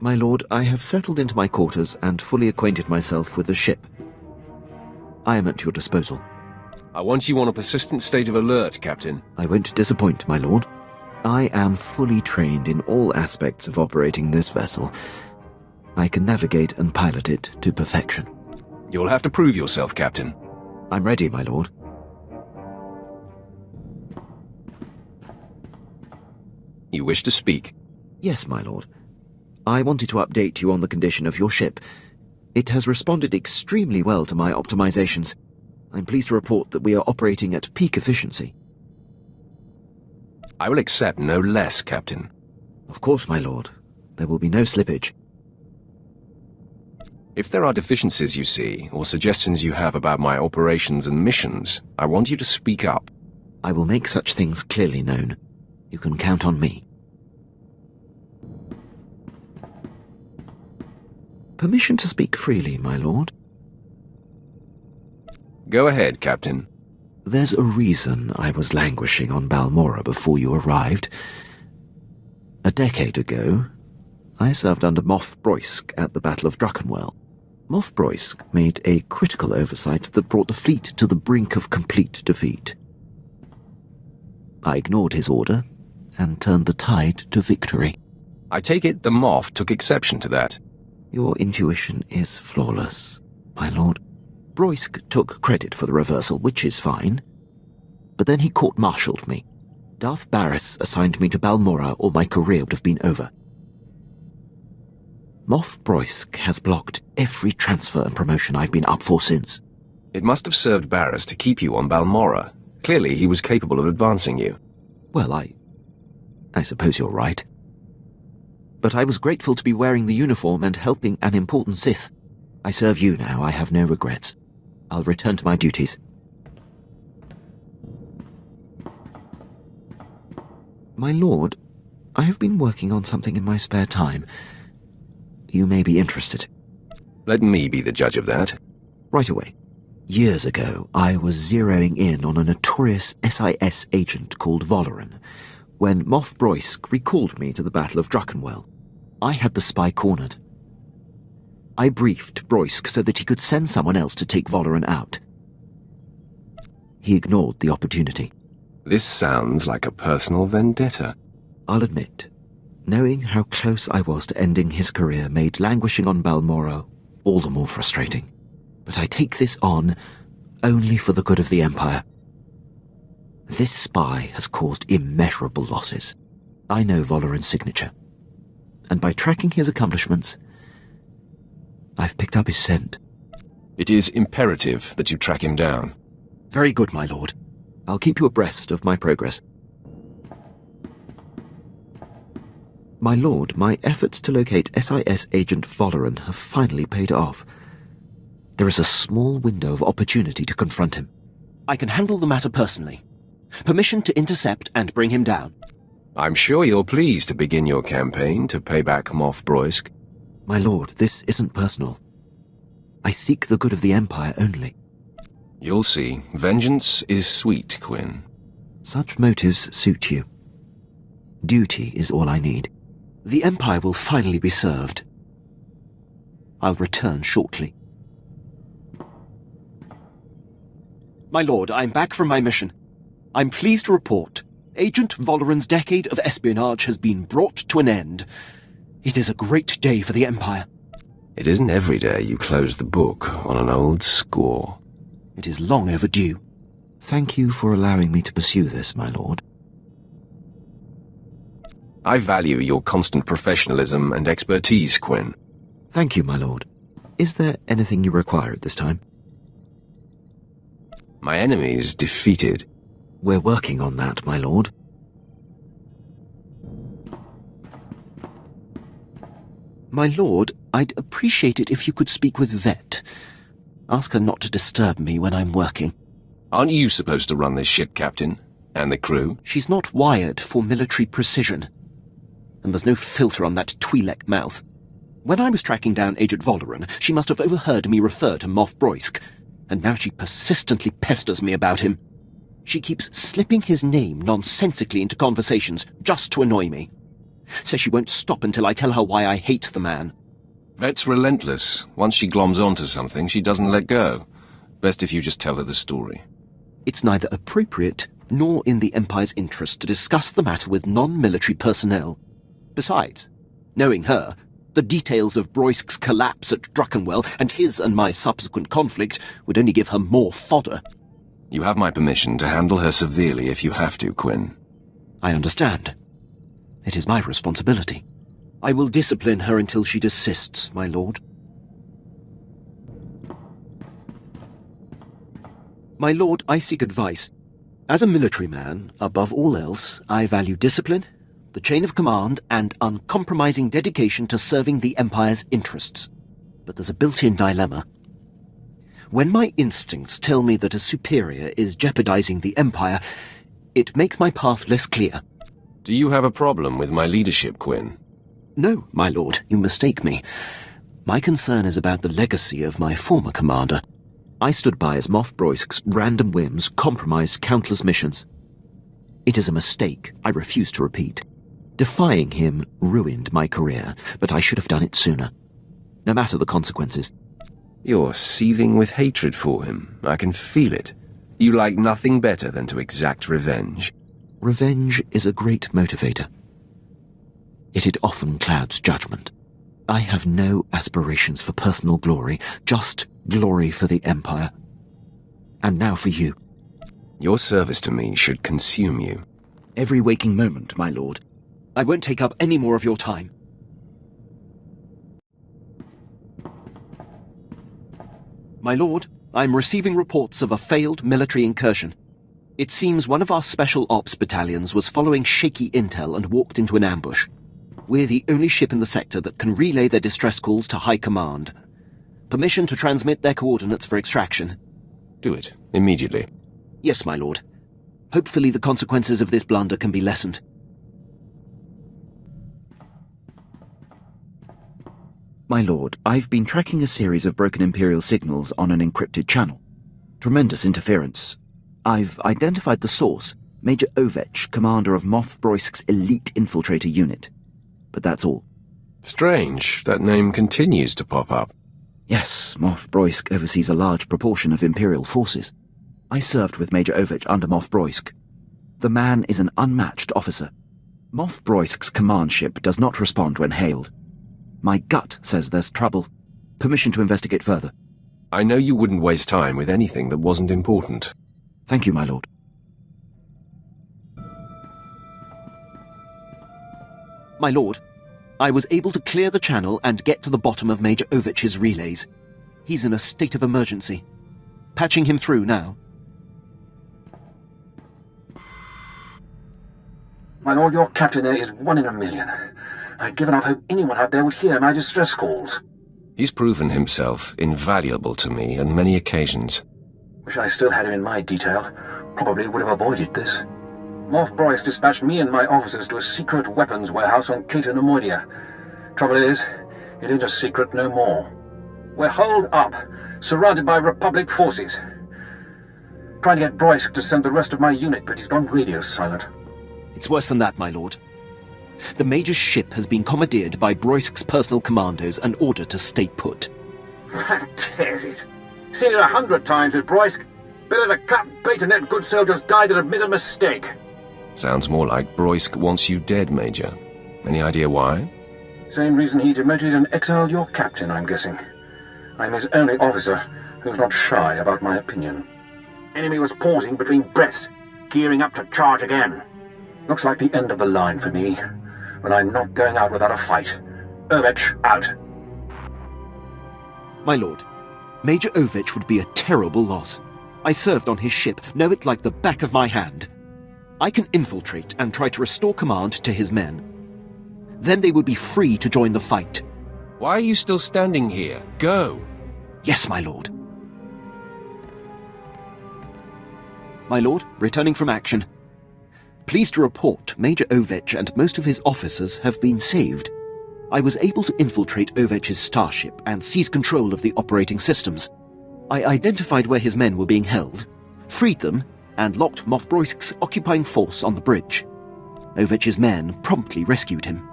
My lord, I have settled into my quarters and fully acquainted myself with the ship. I am at your disposal. I want you on a persistent state of alert, Captain. I won't disappoint, my lord. I am fully trained in all aspects of operating this vessel. I can navigate and pilot it to perfection. You'll have to prove yourself, Captain. I'm ready, my lord. You wish to speak? Yes, my lord. I wanted to update you on the condition of your ship. It has responded extremely well to my optimizations. I'm pleased to report that we are operating at peak efficiency. I will accept no less, Captain. Of course, my lord. There will be no slippage. If there are deficiencies you see, or suggestions you have about my operations and missions, I want you to speak up. I will make such things clearly known. You can count on me. Permission to speak freely, my lord? Go ahead, Captain. There's a reason I was languishing on Balmora before you arrived. A decade ago, I served under Moff Broysk at the Battle of Druckenwell. Moff Broysk made a critical oversight that brought the fleet to the brink of complete defeat. I ignored his order and turned the tide to victory. I take it the Moff took exception to that. Your intuition is flawless, my lord. Broysk took credit for the reversal, which is fine. But then he court-martialed me. Darth Barris assigned me to Balmora, or my career would have been over. Moff Broysk has blocked every transfer and promotion I've been up for since. It must have served Barris to keep you on Balmora. Clearly, he was capable of advancing you. Well, I suppose you're right. But I was grateful to be wearing the uniform and helping an important Sith. I serve you now, I have no regrets. I'll return to my duties. My lord, I have been working on something in my spare time. You may be interested. Let me be the judge of that. Right away. Years ago, I was zeroing in on a notorious SIS agent called Valoran, when Moff Broysk recalled me to the Battle of Druckenwell. I had the spy cornered. I briefed Broysk so that he could send someone else to take Valoran out. He ignored the opportunity. This sounds like a personal vendetta. I'll admit, knowing how close I was to ending his career made languishing on Balmora all the more frustrating. But I take this on only for the good of the Empire. This spy has caused immeasurable losses. I know Valoran's signature. And by tracking his accomplishments, I've picked up his scent. It is imperative that you track him down. Very good, my lord. I'll keep you abreast of my progress. My lord, my efforts to locate SIS agent Valoran have finally paid off. There is a small window of opportunity to confront him. I can handle the matter personally. Permission to intercept and bring him down. I'm sure you're pleased to begin your campaign to pay back Moff Broysk. My lord, this isn't personal. I seek the good of the Empire only. You'll see. Vengeance is sweet, Quinn. Such motives suit you. Duty is all I need. The Empire will finally be served. I'll return shortly. My lord, I'm back from my mission. I'm pleased to report Agent Valoran's decade of espionage has been brought to an end. It is a great day for the Empire. It isn't every day you close the book on an old score. It is long overdue. Thank you for allowing me to pursue this, my lord. I value your constant professionalism and expertise, Quinn. Thank you, my lord. Is there anything you require at this time? My enemy's defeated. We're working on that, my lord. My lord, I'd appreciate it if you could speak with Vet. Ask her not to disturb me when I'm working. Aren't you supposed to run this ship, Captain? And the crew? She's not wired for military precision. And there's no filter on that Twi'lek mouth. When I was tracking down Agent Valoran, she must have overheard me refer to Moff Broysk, and now she persistently pesters me about him. She keeps slipping his name nonsensically into conversations just to annoy me. Says she won't stop until I tell her why I hate the man. Vet's relentless. Once she gloms onto something, she doesn't let go. Best if you just tell her the story. It's neither appropriate nor in the Empire's interest to discuss the matter with non-military personnel. Besides, knowing her, the details of Broisk's collapse at Druckenwell and his and my subsequent conflict would only give her more fodder. You have my permission to handle her severely if you have to, Quinn. I understand. It is my responsibility. I will discipline her until she desists, my lord. My lord, I seek advice. As a military man, above all else, I value discipline, the chain of command, and uncompromising dedication to serving the Empire's interests. But there's a built-in dilemma. When my instincts tell me that a superior is jeopardizing the Empire, it makes my path less clear. Do you have a problem with my leadership, Quinn? No, my lord, you mistake me. My concern is about the legacy of my former commander. I stood by as Moff Broisk's random whims compromised countless missions. It is a mistake I refuse to repeat. Defying him ruined my career, but I should have done it sooner. No matter the consequences. You're seething with hatred for him. I can feel it. You like nothing better than to exact revenge. Revenge is a great motivator. Yet it often clouds judgment. I have no aspirations for personal glory, just glory for the Empire. And now for you. Your service to me should consume you. Every waking moment, my lord. I won't take up any more of your time. My lord, I'm receiving reports of a failed military incursion. It seems one of our special ops battalions was following shaky intel and walked into an ambush. We're the only ship in the sector that can relay their distress calls to High Command. Permission to transmit their coordinates for extraction. Do it, immediately. Yes, my lord. Hopefully the consequences of this blunder can be lessened. My lord, I've been tracking a series of broken Imperial signals on an encrypted channel. Tremendous interference. I've identified the source, Major Ovech, commander of Moff Broisk's elite infiltrator unit. But that's all. Strange, that name continues to pop up. Yes, Moff Broisk oversees a large proportion of Imperial forces. I served with Major Ovech under Moff Broisk. The man is an unmatched officer. Moff Broisk's command ship does not respond when hailed. My gut says there's trouble. Permission to investigate further. I know you wouldn't waste time with anything that wasn't important. Thank you, my lord. My lord, I was able to clear the channel and get to the bottom of Major Ovech's relays. He's in a state of emergency. Patching him through now. My lord, your captain there is 1 in a million. I'd given up hope anyone out there would hear my distress calls. He's proven himself invaluable to me on many occasions. Wish I still had him in my detail. Probably would have avoided this. Moff Broisk dispatched me and my officers to a secret weapons warehouse on Cato Nemoidia. Trouble is, it ain't a secret no more. We're holed up, surrounded by Republic forces. Trying to get Broisk to send the rest of my unit, but he's gone radio silent. It's worse than that, my lord. The Major's ship has been commandeered by Broisk's personal commandos and ordered to stay put. That tears it. Seen it 100 times with Broisk. Better to cut bait and let good soldiers die than admit a mistake. Sounds more like Broisk wants you dead, Major. Any idea why? Same reason he demoted and exiled your captain, I'm guessing. I'm his only officer who's not shy about my opinion. Enemy was pausing between breaths, gearing up to charge again. Looks like the end of the line for me, but I'm not going out without a fight. Ovech, out. My lord, Major Ovech would be a terrible loss. I served on his ship, know it like the back of my hand. I can infiltrate and try to restore command to his men. Then they would be free to join the fight. Why are you still standing here? Go! Yes, my lord. My lord, returning from action. Pleased to report, Major Ovech and most of his officers have been saved. I was able to infiltrate Ovech's starship and seize control of the operating systems. I identified where his men were being held, freed them, and locked Moff Broisk's occupying force on the bridge. Ovech's men promptly rescued him.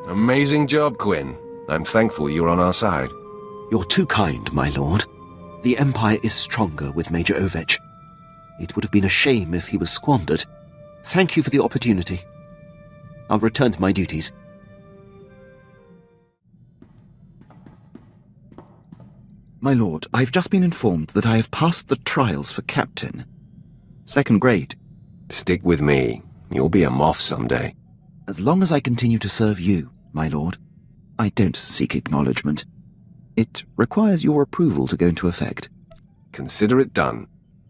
Amazing job, Quinn. I'm thankful you're on our side. You're too kind, my lord. The Empire is stronger with Major Ovech. It would have been a shame if he was squandered. Thank you for the opportunity. I'll return to my duties. My lord, I've just been informed that I have passed the trials for captain. 2nd grade. Stick with me. You'll be a Moff someday. As long as I continue to serve you, my lord, I don't seek acknowledgement. It requires your approval to go into effect. Consider it done.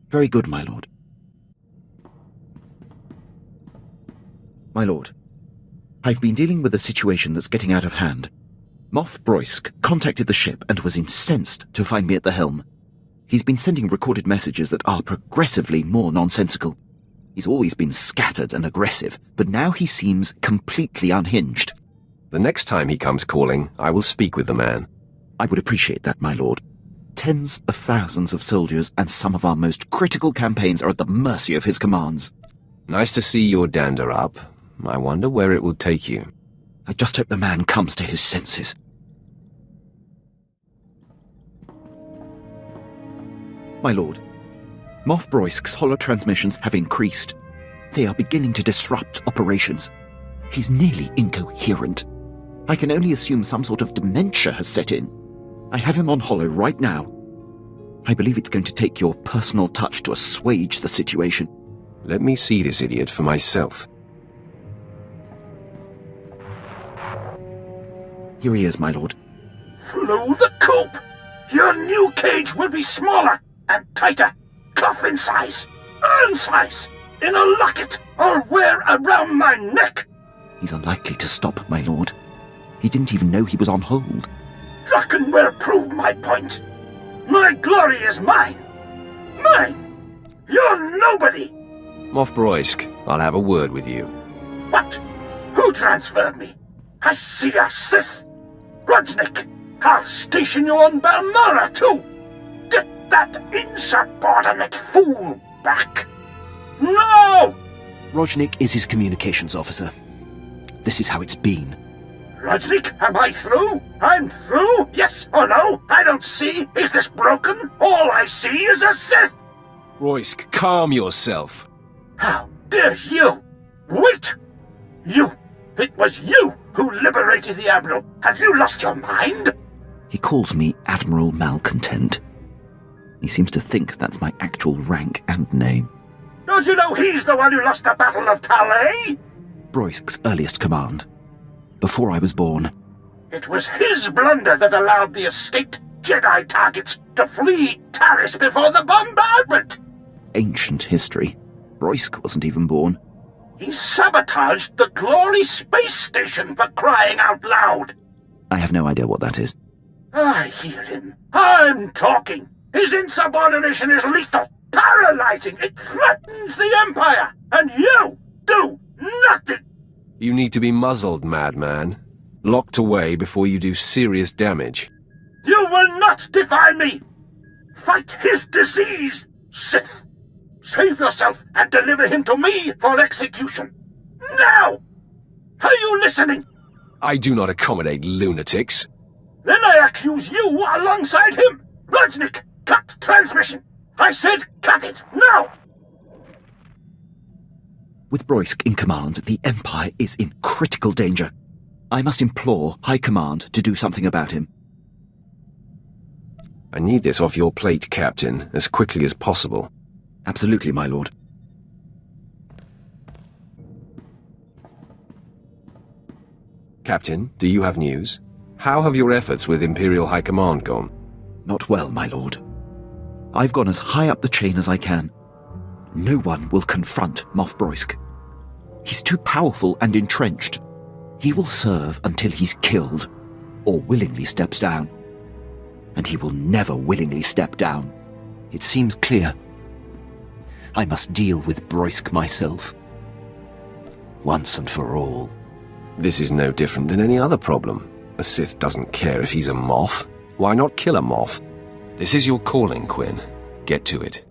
Very good, my lord. My lord, I've been dealing with a situation that's getting out of hand. Moff Broysk contacted the ship and was incensed to find me at the helm. He's been sending recorded messages that are progressively more nonsensical. He's always been scattered and aggressive, but now he seems completely unhinged. The next time he comes calling, I will speak with the man. I would appreciate that, my lord. Tens of thousands of soldiers and some of our most critical campaigns are at the mercy of his commands. Nice to see your dander up. I wonder where it will take you. I just hope the man comes to his senses. My lord, Moff Broysk's holotransmissions have increased. They are beginning to disrupt operations. He's nearly incoherent. I can only assume some sort of dementia has set in. I have him on holo right now. I believe it's going to take your personal touch to assuage the situation. Let me see this idiot for myself. Here he is, my lord. Flew the coop! Your new cage will be smaller and tighter. Coffin size, urn size, in a locket I'll wear around my neck. He's unlikely to stop, my lord. He didn't even know he was on hold. Draken will prove my point. My glory is mine. Mine. You're nobody. Moff Broysk, I'll have a word with you. What? Who transferred me? I see a Sith. Rudnik, I'll station you on Balmora too. Get that insubordinate fool back. No! Rojnik is his communications officer. This is how it's been. Rudnik, am I through? I'm through? Yes or no? I don't see. Is this broken? All I see is a Sith. Broysk, calm yourself. How dare you? Wait! You! It was you who liberated the Admiral. Have you lost your mind? He calls me Admiral Malcontent. He seems to think that's my actual rank and name. Don't you know he's the one who lost the Battle of Talay? Broysk's earliest command. Before I was born. It was his blunder that allowed the escaped Jedi targets to flee Taris before the bombardment. Ancient history. Broysk wasn't even born. He sabotaged the Glory Space Station, for crying out loud. I have no idea what that is. I hear him. I'm talking. His insubordination is lethal, paralyzing. It threatens the Empire, and you do nothing. You need to be muzzled, madman. Locked away before you do serious damage. You will not defy me. Fight his disease, Sith. Save yourself and deliver him to me for execution. Now! Are you listening? I do not accommodate lunatics. Then I accuse you alongside him. Rudnik, cut transmission. I said cut it, now! With Broysk in command, the Empire is in critical danger. I must implore High Command to do something about him. I need this off your plate, Captain, as quickly as possible. Absolutely, my lord. Captain, do you have news? How have your efforts with Imperial High Command gone? Not well, my lord. I've gone as high up the chain as I can. No one will confront Moff Broysk. He's too powerful and entrenched. He will serve until he's killed, or willingly steps down. And he will never willingly step down. It seems clear. I must deal with Broysk myself. Once and for all. This is no different than any other problem. A Sith doesn't care if he's a Moff. Why not kill a Moff? This is your calling, Quinn. Get to it.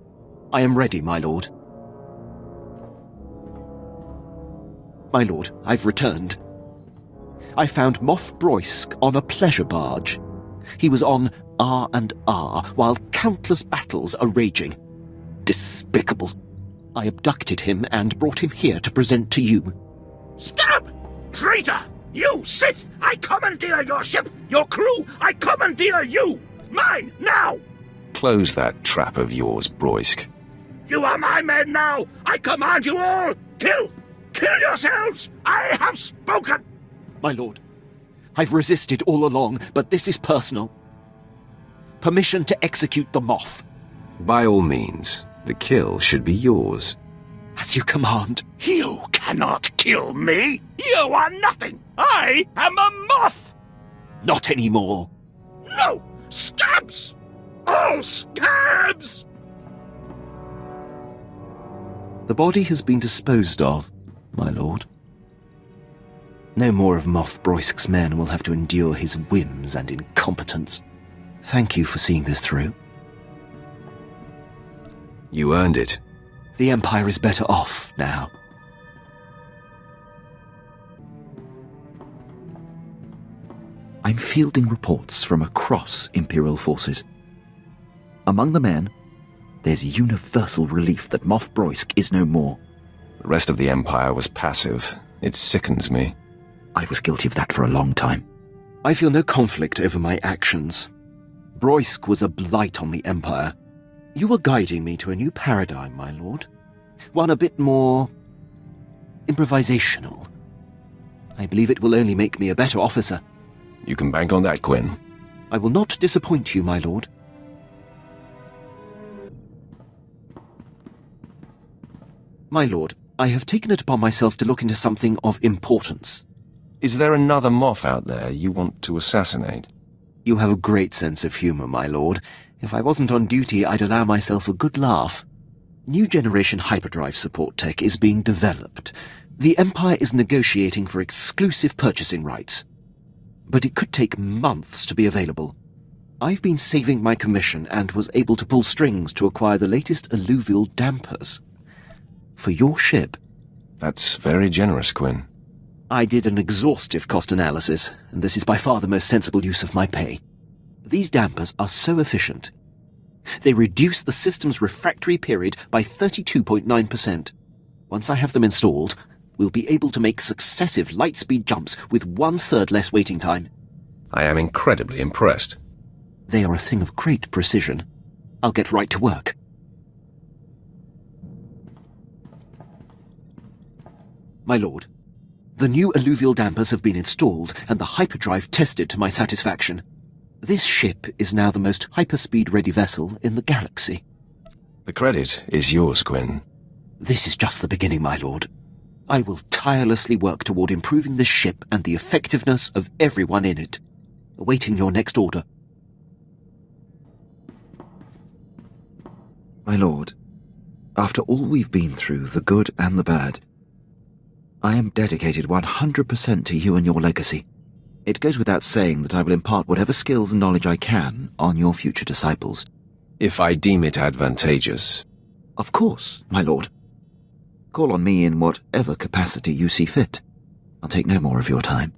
I am ready, my lord. My lord, I've returned. I found Moff Broysk on a pleasure barge. He was on R&R while countless battles are raging. Despicable. I abducted him and brought him here to present to you. Stab! Traitor! You, Sith! I commandeer your ship! Your crew! I commandeer you! Mine, now! Close that trap of yours, Broysk. You are my men now! I command you all! Kill! Kill yourselves! I have spoken! My lord, I've resisted all along, but this is personal. Permission to execute the Moff. By all means, the kill should be yours. As you command. You cannot kill me! You are nothing! I am a Moff! Not anymore. No! Scabs! All scabs! The body has been disposed of, my lord. No more of Moff Broysk's men will have to endure his whims and incompetence. Thank you for seeing this through. You earned it. The Empire is better off now. I'm fielding reports from across Imperial forces. Among the men, there's universal relief that Moff Broysk is no more. The rest of the Empire was passive. It sickens me. I was guilty of that for a long time. I feel no conflict over my actions. Broysk was a blight on the Empire. You are guiding me to a new paradigm, my lord. One a bit more improvisational. I believe it will only make me a better officer. You can bank on that, Quinn. I will not disappoint you, my lord. My lord, I have taken it upon myself to look into something of importance. Is there another Moff out there you want to assassinate? You have a great sense of humor, my lord. If I wasn't on duty, I'd allow myself a good laugh. New generation hyperdrive support tech is being developed. The Empire is negotiating for exclusive purchasing rights. But it could take months to be available. I've been saving my commission and was able to pull strings to acquire the latest alluvial dampers. For your ship. That's very generous, Quinn. I did an exhaustive cost analysis, and this is by far the most sensible use of my pay. These dampers are so efficient. They reduce the system's refractory period by 32.9%. Once I have them installed, we'll be able to make successive light-speed jumps with 1/3 less waiting time. I am incredibly impressed. They are a thing of great precision. I'll get right to work. My lord, the new alluvial dampers have been installed and the hyperdrive tested to my satisfaction. This ship is now the most hyperspeed-ready vessel in the galaxy. The credit is yours, Quinn. This is just the beginning, my lord. I will tirelessly work toward improving this ship and the effectiveness of everyone in it. Awaiting your next order. My lord, after all we've been through, the good and the bad, I am dedicated 100% to you and your legacy. It goes without saying that I will impart whatever skills and knowledge I can on your future disciples. If I deem it advantageous. Of course, my lord. Call on me in whatever capacity you see fit. I'll take no more of your time.